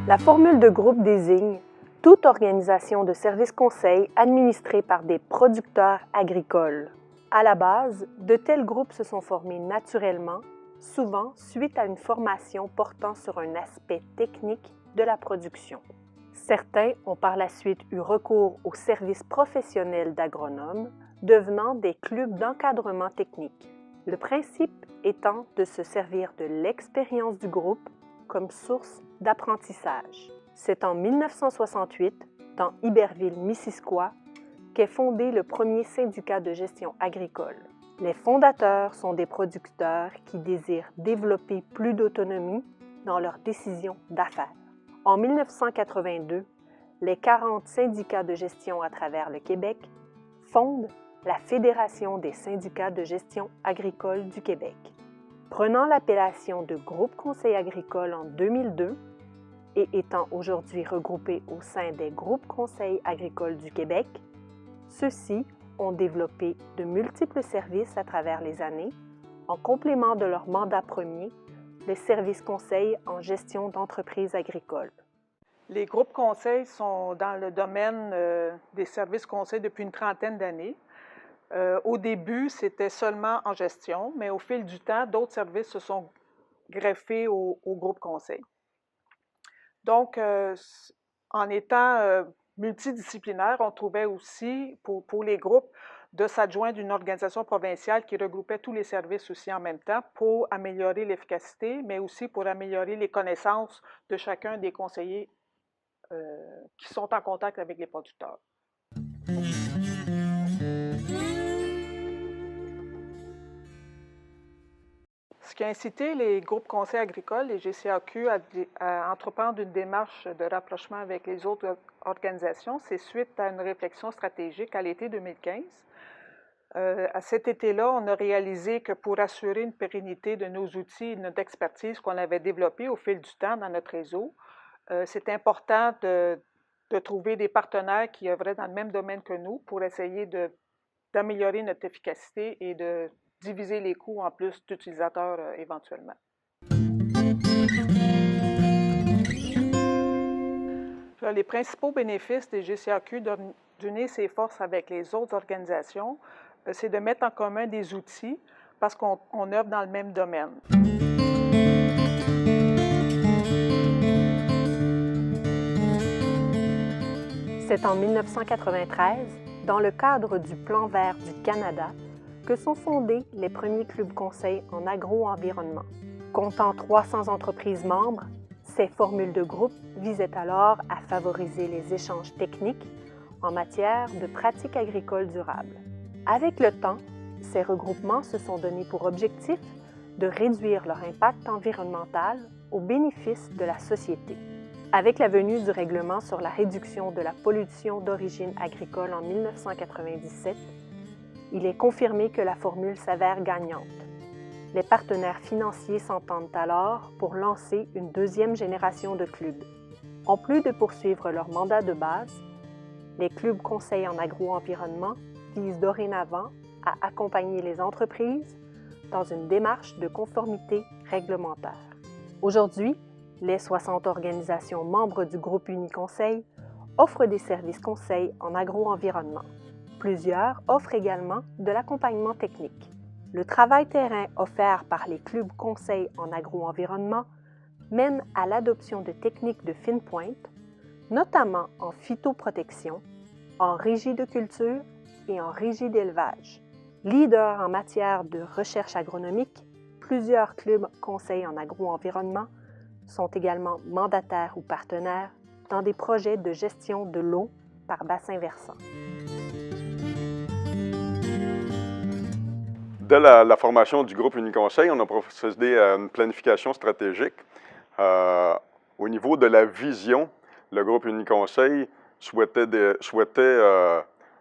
La formule de groupe désigne toute organisation de services conseils administrée par des producteurs agricoles. À la base, de tels groupes se sont formés naturellement, souvent suite à une formation portant sur un aspect technique de la production. Certains ont par la suite eu recours aux services professionnels d'agronomes, devenant des clubs d'encadrement technique. Le principe étant de se servir de l'expérience du groupe comme source d'apprentissage. C'est en 1968, dans Iberville-Missisquoi, qu'est fondé le premier syndicat de gestion agricole. Les fondateurs sont des producteurs qui désirent développer plus d'autonomie dans leurs décisions d'affaires. En 1982, les 40 syndicats de gestion à travers le Québec fondent la Fédération des syndicats de gestion agricole du Québec. Prenant l'appellation de Groupe Conseil agricole en 2002 et étant aujourd'hui regroupés au sein des Groupes Conseil agricole du Québec, ceux-ci ont développé de multiples services à travers les années, en complément de leur mandat premier, le service conseil en gestion d'entreprises agricoles. Les groupes conseils sont dans le domaine des services conseils depuis une trentaine d'années. Au début, c'était seulement en gestion, mais au fil du temps, d'autres services se sont greffés au groupe conseil. Donc, en étant multidisciplinaire, on trouvait aussi, pour les groupes, de s'adjoindre d'une organisation provinciale qui regroupait tous les services aussi en même temps pour améliorer l'efficacité, mais aussi pour améliorer les connaissances de chacun des conseillers qui sont en contact avec les producteurs. Ce qui a incité les groupes conseils agricoles, les GCAQ, à entreprendre une démarche de rapprochement avec les autres organisations, c'est suite à une réflexion stratégique à l'été 2015. À cet été-là, on a réalisé que pour assurer une pérennité de nos outils et de notre expertise qu'on avait développée au fil du temps dans notre réseau, c'est important de trouver des partenaires qui œuvraient dans le même domaine que nous pour essayer d'améliorer notre efficacité et de diviser les coûts en plus d'utilisateurs éventuellement. Les principaux bénéfices des GCAQ d'unir ses forces avec les autres organisations, c'est de mettre en commun des outils parce qu'on œuvre dans le même domaine. C'est en 1993, dans le cadre du Plan vert du Canada, que sont fondés les premiers clubs conseils en agro-environnement. Comptant 300 entreprises membres, ces formules de groupe visaient alors à favoriser les échanges techniques en matière de pratiques agricoles durables. Avec le temps, ces regroupements se sont donnés pour objectif de réduire leur impact environnemental au bénéfice de la société. Avec la venue du règlement sur la réduction de la pollution d'origine agricole en 1997, il est confirmé que la formule s'avère gagnante. Les partenaires financiers s'entendent alors pour lancer une deuxième génération de clubs. En plus de poursuivre leur mandat de base, les clubs conseils en agro-environnement visent dorénavant à accompagner les entreprises dans une démarche de conformité réglementaire. Aujourd'hui, les 60 organisations membres du groupe Uniconseil offrent des services conseils en agro-environnement. Plusieurs offrent également de l'accompagnement technique. Le travail terrain offert par les clubs conseils en agro-environnement mène à l'adoption de techniques de fine pointe, notamment en phytoprotection, en régie de culture et en régie d'élevage. Leader en matière de recherche agronomique, plusieurs clubs conseils en agro-environnement sont également mandataires ou partenaires dans des projets de gestion de l'eau par bassin versant. Dès la formation du groupe Uniconseil, on a procédé à une planification stratégique. Au niveau de la vision, le groupe Uniconseil souhaitait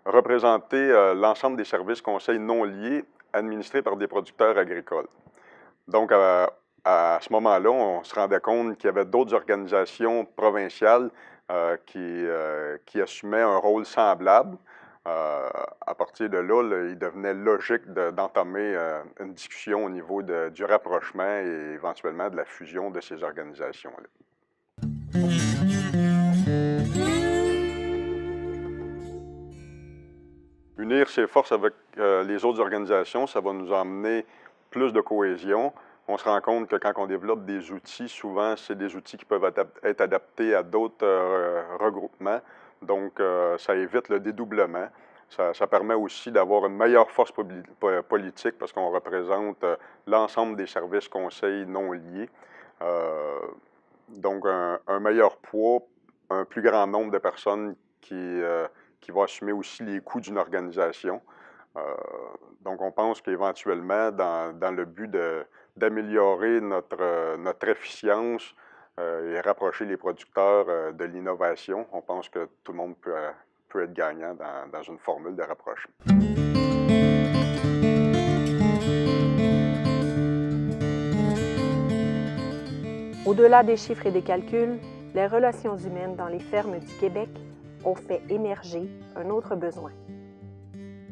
représenter l'ensemble des services conseils non liés administrés par des producteurs agricoles. Donc, à ce moment-là, on se rendait compte qu'il y avait d'autres organisations provinciales qui assumaient un rôle semblable. À partir de là, il devenait logique d'entamer une discussion au niveau du rapprochement et éventuellement de la fusion de ces organisations-là. unir ses forces avec les autres organisations, ça va nous emmener plus de cohésion. On se rend compte que quand on développe des outils, souvent, c'est des outils qui peuvent être adaptés à d'autres regroupements. Donc, ça évite le dédoublement. Ça permet aussi d'avoir une meilleure force politique parce qu'on représente l'ensemble des services conseils non liés. Donc, un meilleur poids, un plus grand nombre de personnes qui vont assumer aussi les coûts d'une organisation. Donc, on pense qu'éventuellement, dans le but d'améliorer notre efficience et rapprocher les producteurs de l'innovation, on pense que tout le monde peut être gagnant dans une formule de rapprochement. Au-delà des chiffres et des calculs, les relations humaines dans les fermes du Québec ont fait émerger un autre besoin,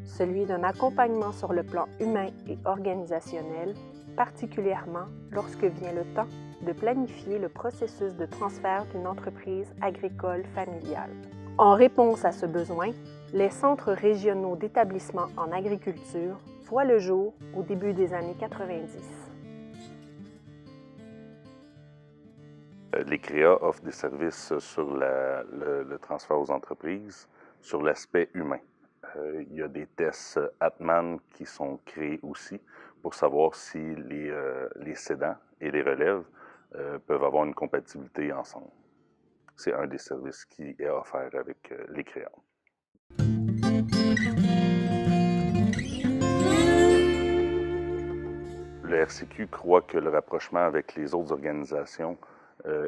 celui d'un accompagnement sur le plan humain et organisationnel, particulièrement lorsque vient le temps de planifier le processus de transfert d'une entreprise agricole familiale. En réponse à ce besoin, les centres régionaux d'établissement en agriculture voient le jour au début des années 90. Les CREA offrent des services sur le transfert aux entreprises, sur l'aspect humain. Il y a des tests Atman qui sont créés aussi pour savoir si les cédants et les relèves peuvent avoir une compatibilité ensemble. C'est un des services qui est offert avec les CREA. Le RCQ croit que le rapprochement avec les autres organisations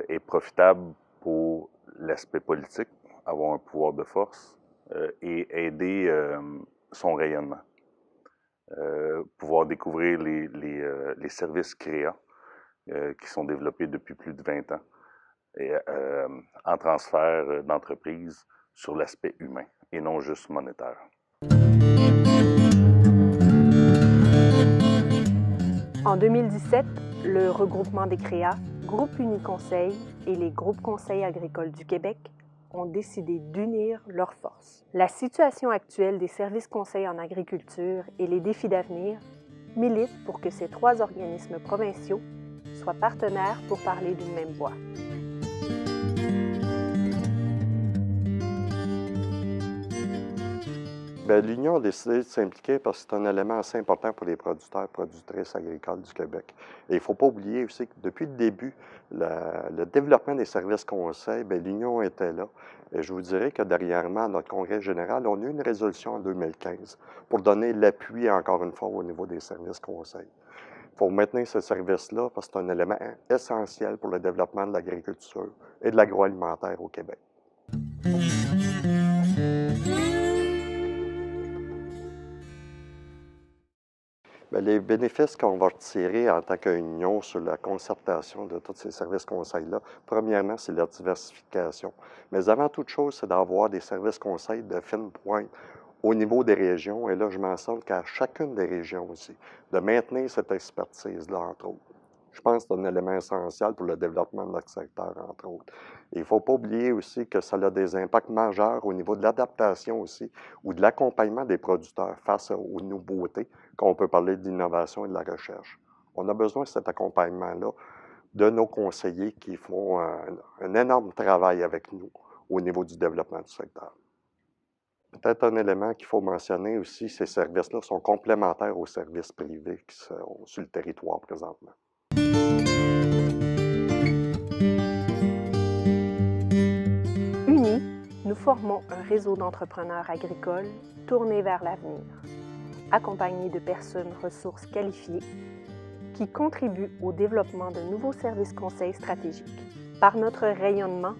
est profitable pour l'aspect politique, avoir un pouvoir de force et aider son rayonnement. Pouvoir découvrir les services CREA qui sont développés depuis plus de 20 ans et, en transfert d'entreprise sur l'aspect humain et non juste monétaire. En 2017, le regroupement des CREA, Groupe Uni Conseil et les groupes conseils agricoles du Québec ont décidé d'unir leurs forces. La situation actuelle des services conseils en agriculture et les défis d'avenir militent pour que ces trois organismes provinciaux soient partenaires pour parler d'une même voix. L'Union a décidé de s'impliquer parce que c'est un élément assez important pour les producteurs et productrices agricoles du Québec. Et il ne faut pas oublier aussi que depuis le début, le développement des services conseils, l'Union était là. Et je vous dirais que dernièrement, à notre congrès général, on a eu une résolution en 2015 pour donner l'appui, encore une fois, au niveau des services conseils. Il faut maintenir ce service-là parce que c'est un élément essentiel pour le développement de l'agriculture et de l'agroalimentaire au Québec. Les bénéfices qu'on va retirer en tant qu'union sur la concertation de tous ces services conseils-là, premièrement, c'est la diversification. Mais avant toute chose, c'est d'avoir des services conseils de fine pointe au niveau des régions. Et là, je m'en sors qu'à chacune des régions aussi, de maintenir cette expertise-là, entre autres. Je pense que c'est un élément essentiel pour le développement de notre secteur, entre autres. Et il ne faut pas oublier aussi que ça a des impacts majeurs au niveau de l'adaptation aussi ou de l'accompagnement des producteurs face aux nouveautés, qu'on peut parler d'innovation et de la recherche. On a besoin de cet accompagnement-là de nos conseillers qui font un énorme travail avec nous au niveau du développement du secteur. Peut-être un élément qu'il faut mentionner aussi, ces services-là sont complémentaires aux services privés qui sont sur le territoire présentement. Unis, nous formons un réseau d'entrepreneurs agricoles tournés vers l'avenir, accompagnés de personnes ressources qualifiées qui contribuent au développement de nouveaux services conseils stratégiques. Par notre rayonnement,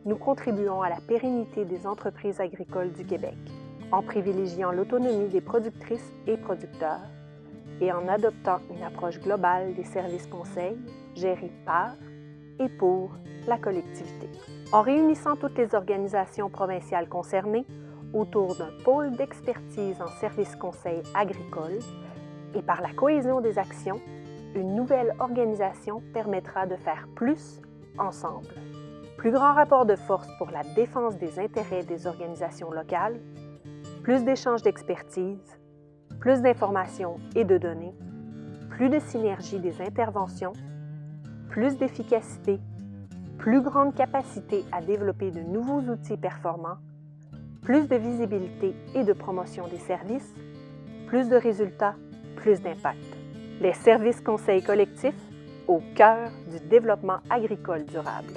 nous contribuons à la pérennité des entreprises agricoles du Québec, en privilégiant l'autonomie des productrices et producteurs et en adoptant une approche globale des services conseils gérés par et pour la collectivité. En réunissant toutes les organisations provinciales concernées autour d'un pôle d'expertise en services conseils agricoles et par la cohésion des actions, une nouvelle organisation permettra de faire plus ensemble. Plus grand rapport de force pour la défense des intérêts des organisations locales, plus d'échanges d'expertise, plus d'informations et de données, plus de synergie des interventions, plus d'efficacité, plus grande capacité à développer de nouveaux outils performants, plus de visibilité et de promotion des services, plus de résultats, plus d'impact. Les services conseils collectifs au cœur du développement agricole durable.